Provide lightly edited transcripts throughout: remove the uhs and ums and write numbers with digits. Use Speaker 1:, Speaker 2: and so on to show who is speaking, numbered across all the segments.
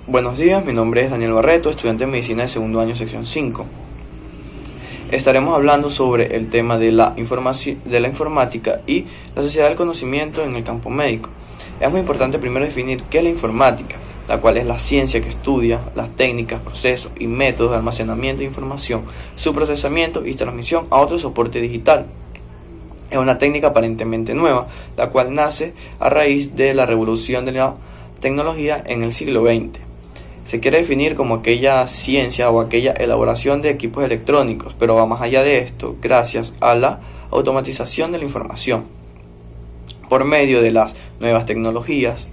Speaker 1: Buenos días, mi nombre es Daniel Barreto, estudiante de Medicina de segundo año, sección 5. Estaremos hablando sobre el tema de la informática y la sociedad del conocimiento en el campo médico. Es muy importante primero definir qué es la informática, la cual es la ciencia que estudia las técnicas, procesos y métodos de almacenamiento de información, su procesamiento y transmisión a otro soporte digital. Es una técnica aparentemente nueva, la cual nace a raíz de la revolución de la tecnología en el siglo XX. Se quiere definir como aquella ciencia o aquella elaboración de equipos electrónicos, pero va más allá de esto gracias a la automatización de la información por medio de las nuevas tecnologías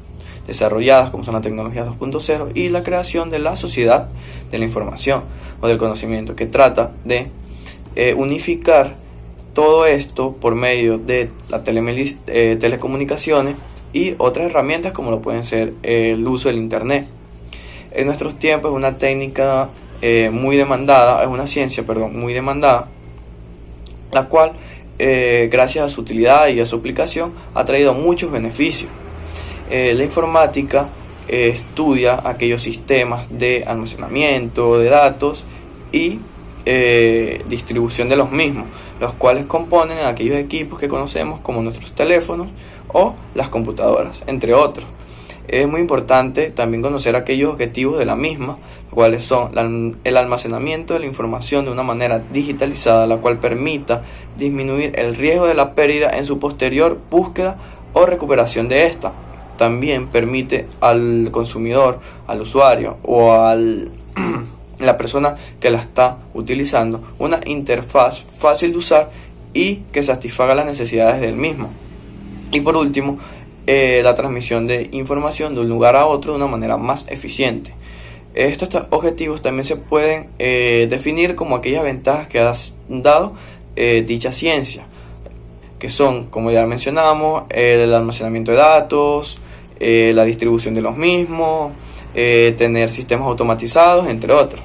Speaker 1: desarrolladas como son las tecnologías 2.0 y la creación de la sociedad de la información o del conocimiento, que trata de unificar todo esto por medio de las telecomunicaciones y otras herramientas como lo pueden ser el uso del internet. En nuestros tiempos es una técnica muy demandada, es una ciencia, muy demandada, la cual, gracias a su utilidad y a su aplicación, ha traído muchos beneficios. La informática estudia aquellos sistemas de almacenamiento de datos y distribución de los mismos, los cuales componen aquellos equipos que conocemos como nuestros teléfonos o las computadoras, entre otros. Es muy importante también conocer aquellos objetivos de la misma, los cuales son el almacenamiento de la información de una manera digitalizada, la cual permita disminuir el riesgo de la pérdida en su posterior búsqueda o recuperación de esta. También permite al consumidor, al usuario o a la persona que la está utilizando una interfaz fácil de usar y que satisfaga las necesidades del mismo. Y por último, la transmisión de información de un lugar a otro de una manera más eficiente. Estos objetivos también se pueden definir como aquellas ventajas que ha dado dicha ciencia, que son, como ya mencionamos, el almacenamiento de datos, la distribución de los mismos, tener sistemas automatizados, entre otros.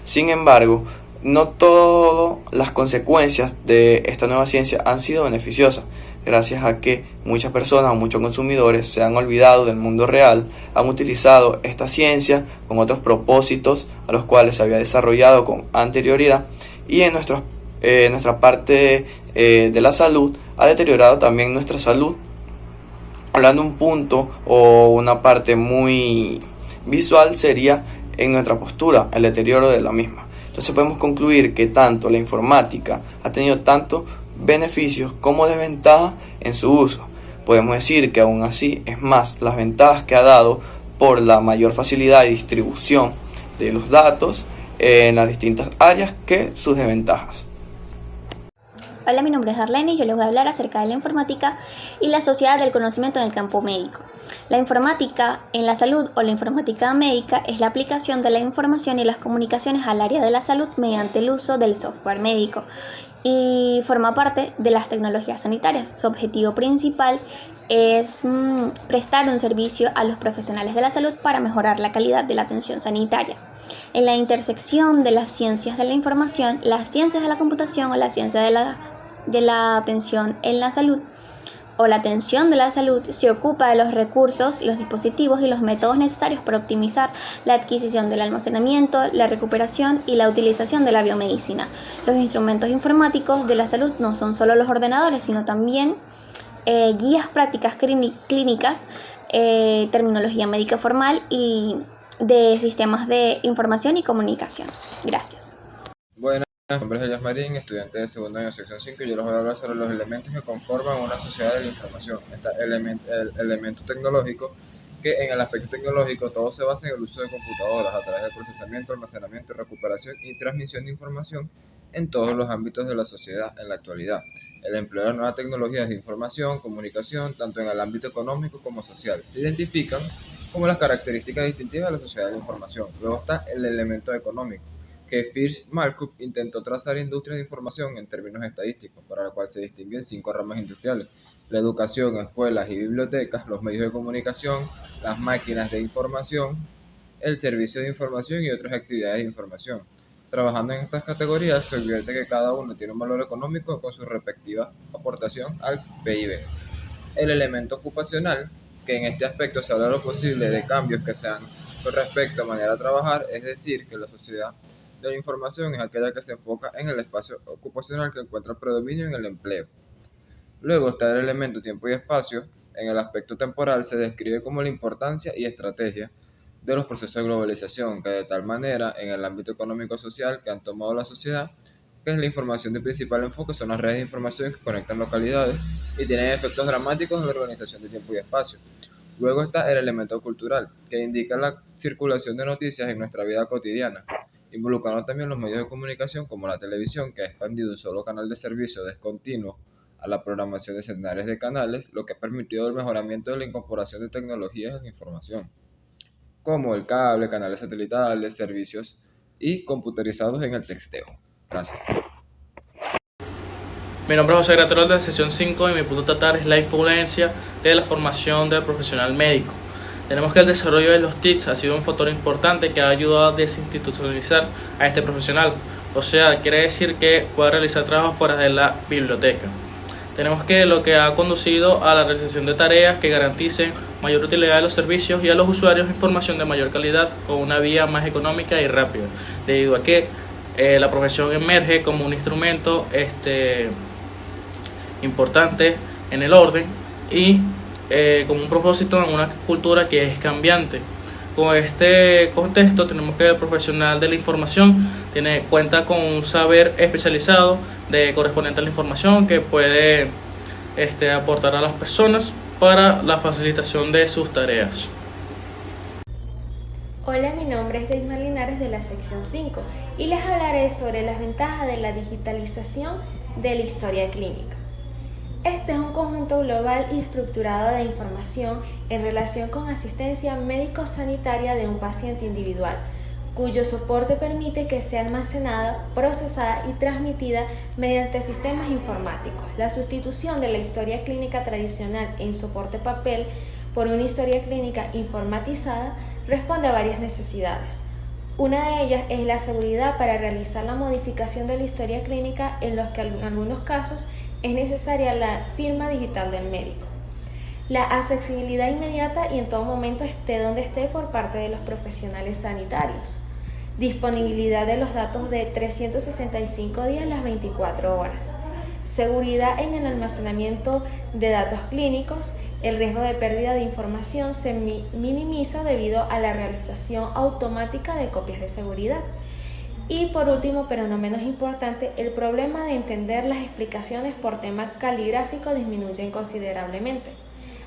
Speaker 1: Sin embargo, no todas las consecuencias de esta nueva ciencia han sido beneficiosas, gracias a que muchas personas o muchos consumidores se han olvidado del mundo real, han utilizado esta ciencia con otros propósitos a los cuales se había desarrollado con anterioridad, y en nuestra parte de la salud ha deteriorado también nuestra salud. Hablando un punto o una parte muy visual sería en nuestra postura, el deterioro de la misma. Entonces podemos concluir que tanto la informática ha tenido tanto beneficios como desventajas en su uso. Podemos decir que aún así es más las ventajas que ha dado por la mayor facilidad y distribución de los datos en las distintas áreas que sus desventajas.
Speaker 2: Hola, mi nombre es Darlene y yo les voy a hablar acerca de la informática y la sociedad del conocimiento en el campo médico. La informática en la salud o la informática médica es la aplicación de la información y las comunicaciones al área de la salud mediante el uso del software médico y forma parte de las tecnologías sanitarias. Su objetivo principal es prestar un servicio a los profesionales de la salud para mejorar la calidad de la atención sanitaria. En la intersección de las ciencias de la información, las ciencias de la computación o la ciencia de la atención en la salud o la atención de la salud se ocupa de los recursos, los dispositivos y los métodos necesarios para optimizar la adquisición del almacenamiento, la recuperación y la utilización de la biomedicina. Los instrumentos informáticos de la salud no son solo los ordenadores, sino también guías prácticas clínicas, terminología médica formal y de sistemas de información y comunicación. Gracias.
Speaker 3: Buenas, mi nombre es Elias Marín, estudiante de segundo año sección 5, y yo les voy a hablar sobre los elementos que conforman una sociedad de la información. El elemento tecnológico, que en el aspecto tecnológico todo se basa en el uso de computadoras a través del procesamiento, almacenamiento, recuperación y transmisión de información en todos los ámbitos de la sociedad en la actualidad. El empleo de las nuevas tecnologías de información, comunicación, tanto en el ámbito económico como social, se identifican como las características distintivas de la sociedad de la información. Luego está el elemento económico, que Fitch-Markup intentó trazar industrias de información en términos estadísticos, para lo cual se distinguen 5 ramas industriales: la educación, escuelas y bibliotecas, los medios de comunicación, las máquinas de información, el servicio de información y otras actividades de información. Trabajando en estas categorías, se advierte que cada uno tiene un valor económico con su respectiva aportación al PIB. El elemento ocupacional, que en este aspecto se habla de lo posible de cambios que se han Con respecto a manera de trabajar, es decir, que la sociedad de la información es aquella que se enfoca en el espacio ocupacional que encuentra predominio en el empleo. Luego está el elemento tiempo y espacio. En el aspecto temporal se describe como la importancia y estrategia de los procesos de globalización, que de tal manera en el ámbito económico-social que han tomado la sociedad, que es la información de principal enfoque, son las redes de información que conectan localidades y tienen efectos dramáticos en la organización de tiempo y espacio. Luego está el elemento cultural, que indica la circulación de noticias en nuestra vida cotidiana, involucrando también los medios de comunicación como la televisión, que ha expandido un solo canal de servicio descontinuo a la programación de centenares de canales, lo que ha permitido el mejoramiento de la incorporación de tecnologías en la información, como el cable, canales satelitales, servicios y computarizados en el texteo. Gracias.
Speaker 4: Mi nombre es José Graterol de la sección 5 y mi punto a tratar es la influencia de la formación del profesional médico. Tenemos que el desarrollo de los TICs ha sido un factor importante que ha ayudado a desinstitucionalizar a este profesional. O sea, quiere decir que puede realizar trabajo fuera de la biblioteca. Tenemos que lo que ha conducido a la realización de tareas que garanticen mayor utilidad de los servicios y a los usuarios información de mayor calidad con una vía más económica y rápida, debido a que la profesión emerge como un instrumento importante en el orden y como un propósito en una cultura que es cambiante. Con este contexto tenemos que el profesional de la información cuenta con un saber especializado correspondiente a la información que puede aportar a las personas para la facilitación de sus tareas.
Speaker 5: Hola, mi nombre es Jaisma Linares de la sección 5 y les hablaré sobre las ventajas de la digitalización de la historia clínica. Este es un conjunto global y estructurado de información en relación con asistencia médico-sanitaria de un paciente individual, cuyo soporte permite que sea almacenada, procesada y transmitida mediante sistemas informáticos. La sustitución de la historia clínica tradicional en soporte papel por una historia clínica informatizada responde a varias necesidades. Una de ellas es la seguridad para realizar la modificación de la historia clínica, en los que en algunos casos es necesaria la firma digital del médico. La accesibilidad inmediata y en todo momento, esté donde esté, por parte de los profesionales sanitarios. Disponibilidad de los datos de 365 días las 24 horas. Seguridad en el almacenamiento de datos clínicos. El riesgo de pérdida de información se minimiza debido a la realización automática de copias de seguridad. Y por último, pero no menos importante, el problema de entender las explicaciones por tema caligráfico disminuye considerablemente.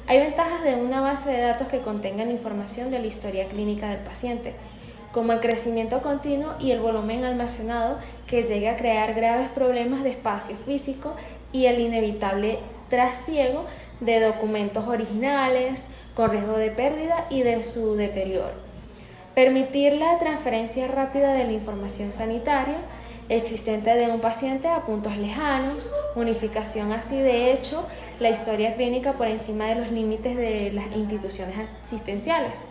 Speaker 5: Hay ventajas de una base de datos que contenga la información de la historia clínica del paciente, como el crecimiento continuo y el volumen almacenado, que llegue a crear graves problemas de espacio físico, y el inevitable trasiego de documentos originales con riesgo de pérdida y de su deterioro. Permitir la transferencia rápida de la información sanitaria existente de un paciente a puntos lejanos, unificación así de hecho la historia clínica por encima de los límites de las instituciones asistenciales,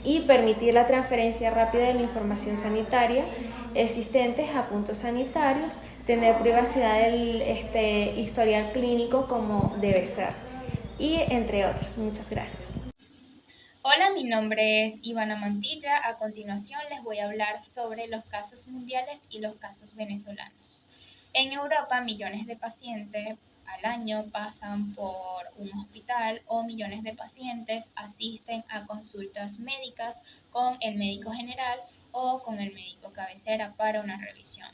Speaker 5: y permitir la transferencia rápida de la información sanitaria existentes a puntos sanitarios, tener privacidad del historial clínico como debe ser, y entre otros. Muchas gracias.
Speaker 6: Hola, mi nombre es Ivana Mantilla. A continuación les voy a hablar sobre los casos mundiales y los casos venezolanos. En Europa, millones de pacientes al año pasan por un hospital, o millones de pacientes asisten a consultas médicas con el médico general o con el médico cabecera para una revisión.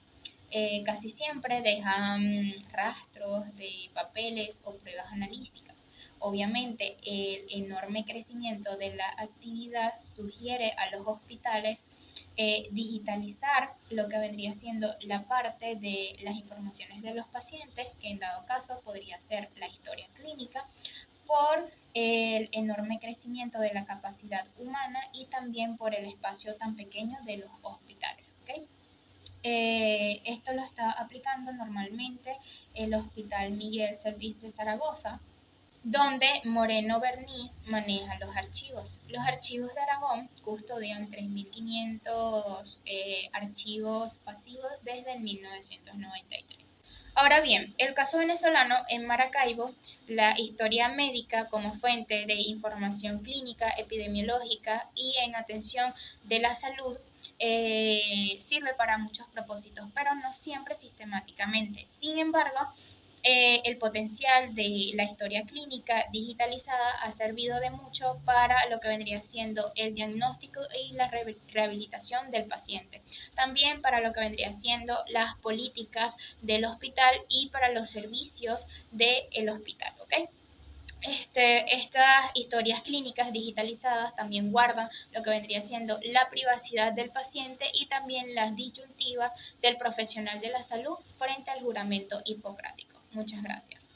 Speaker 6: Casi siempre dejan rastros de papeles o pruebas analíticas. Obviamente, el enorme crecimiento de la actividad sugiere a los hospitales digitalizar lo que vendría siendo la parte de las informaciones de los pacientes, que en dado caso podría ser la historia clínica, por el enorme crecimiento de la capacidad humana y también por el espacio tan pequeño de los hospitales. ¿Okay? Esto lo está aplicando normalmente el Hospital Miguel Servis de Zaragoza, donde Moreno Berniz maneja los archivos. Los archivos de Aragón custodian 3.500 archivos pasivos desde el 1993. Ahora bien, el caso venezolano en Maracaibo, la historia médica como fuente de información clínica, epidemiológica y en atención de la salud sirve para muchos propósitos, pero no siempre sistemáticamente. Sin embargo, el potencial de la historia clínica digitalizada ha servido de mucho para lo que vendría siendo el diagnóstico y la rehabilitación del paciente. También para lo que vendría siendo las políticas del hospital y para los servicios del hospital, ¿ok? Estas historias clínicas digitalizadas también guardan lo que vendría siendo la privacidad del paciente y también las disyuntivas del profesional de la salud frente al juramento hipocrático. Muchas gracias.